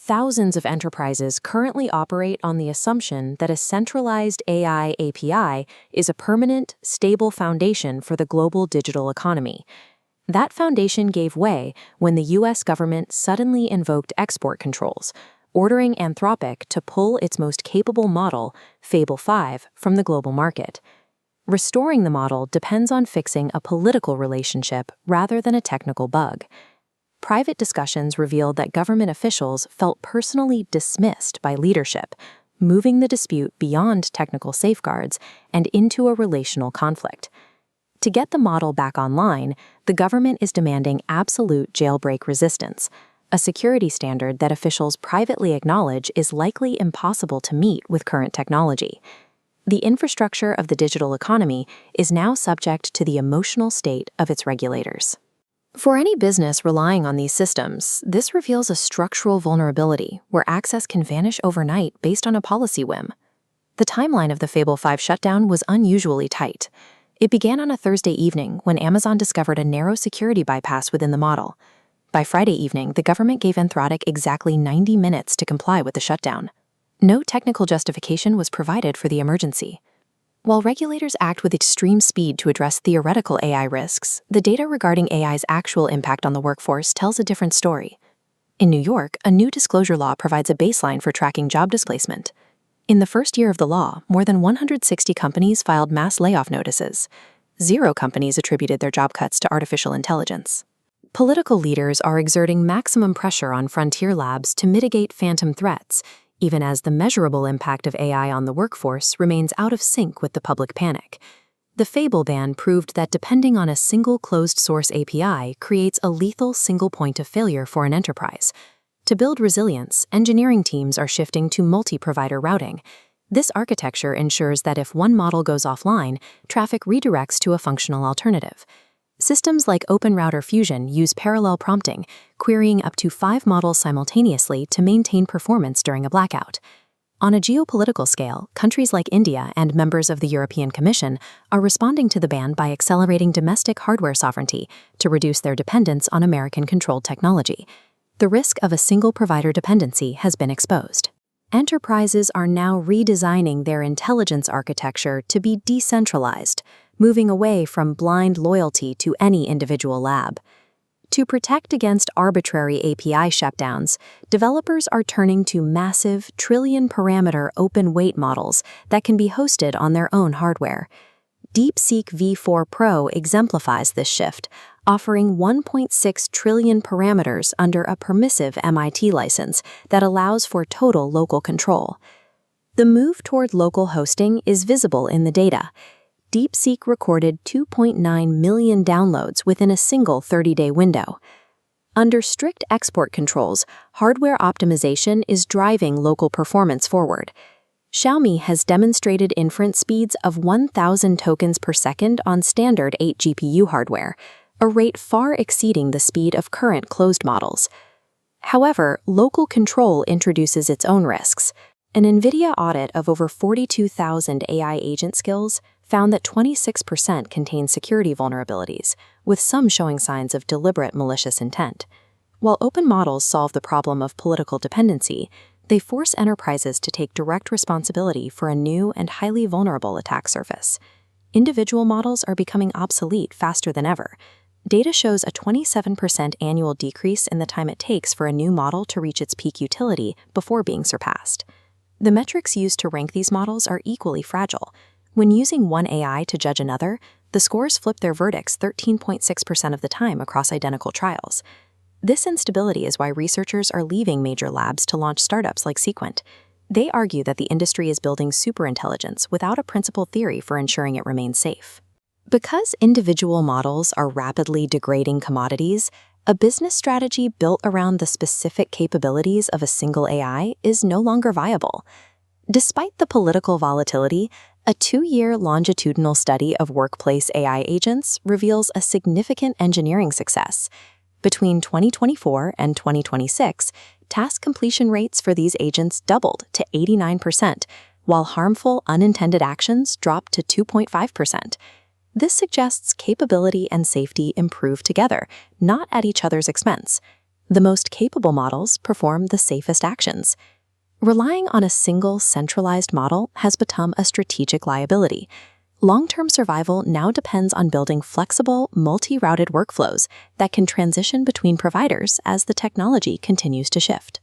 Thousands of enterprises currently operate on the assumption that a centralized AI API is a permanent, stable foundation for the global digital economy. That foundation gave way when the U.S. government suddenly invoked export controls, ordering Anthropic to pull its most capable model, Fable 5, from the global market. Restoring the model depends on fixing a political relationship rather than a technical bug. Private discussions revealed that government officials felt personally dismissed by leadership, moving the dispute beyond technical safeguards and into a relational conflict. To get the model back online, the government is demanding absolute jailbreak resistance, a security standard that officials privately acknowledge is likely impossible to meet with current technology. The infrastructure of the digital economy is now subject to the emotional state of its regulators. For any business relying on these systems, this reveals a structural vulnerability where access can vanish overnight based on a policy whim. The timeline of the Fable 5 shutdown was unusually tight. It began on a Thursday evening when Amazon discovered a narrow security bypass within the model. By Friday evening, the government gave Anthropic exactly 90 minutes to comply with the shutdown. No technical justification was provided for the emergency. While regulators act with extreme speed to address theoretical AI risks, the data regarding AI's actual impact on the workforce tells a different story. In New York, a new disclosure law provides a baseline for tracking job displacement. In the first year of the law, more than 160 companies filed mass layoff notices. 0 companies attributed their job cuts to artificial intelligence. Political leaders are exerting maximum pressure on frontier labs to mitigate phantom threats, even as the measurable impact of AI on the workforce remains out of sync with the public panic. The Fable ban proved that depending on a single closed-source API creates a lethal single point of failure for an enterprise. To build resilience, engineering teams are shifting to multi-provider routing. This architecture ensures that if one model goes offline, traffic redirects to a functional alternative. Systems like OpenRouter Fusion use parallel prompting, querying up to 5 models simultaneously to maintain performance during a blackout. On a geopolitical scale, countries like India and members of the European Commission are responding to the ban by accelerating domestic hardware sovereignty to reduce their dependence on American-controlled technology. The risk of a single provider dependency has been exposed. Enterprises are now redesigning their intelligence architecture to be decentralized, moving away from blind loyalty to any individual lab. To protect against arbitrary API shutdowns, developers are turning to massive, trillion-parameter open-weight models that can be hosted on their own hardware. DeepSeek V4 Pro exemplifies this shift, offering 1.6 trillion parameters under a permissive MIT license that allows for total local control. The move toward local hosting is visible in the data. DeepSeek recorded 2.9 million downloads within a single 30-day window. Under strict export controls, hardware optimization is driving local performance forward. Xiaomi has demonstrated inference speeds of 1,000 tokens per second on standard 8 GPU hardware, a rate far exceeding the speed of current closed models. However, local control introduces its own risks. An NVIDIA audit of over 42,000 AI agent skills found that 26% contain security vulnerabilities, with some showing signs of deliberate malicious intent. While open models solve the problem of political dependency, they force enterprises to take direct responsibility for a new and highly vulnerable attack surface. Individual models are becoming obsolete faster than ever. Data shows a 27% annual decrease in the time it takes for a new model to reach its peak utility before being surpassed. The metrics used to rank these models are equally fragile. When using one AI to judge another, the scores flip their verdicts 13.6% of the time across identical trials. This instability is why researchers are leaving major labs to launch startups like Sequent. They argue that the industry is building superintelligence without a principled theory for ensuring it remains safe. Because individual models are rapidly degrading commodities, a business strategy built around the specific capabilities of a single AI is no longer viable. Despite the political volatility, a 2-year longitudinal study of workplace AI agents reveals a significant engineering success. Between 2024 and 2026, task completion rates for these agents doubled to 89%, while harmful unintended actions dropped to 2.5%. This suggests capability and safety improve together, not at each other's expense. The most capable models perform the safest actions. Relying on a single centralized model has become a strategic liability. Long-term survival now depends on building flexible, multi-routed workflows that can transition between providers as the technology continues to shift.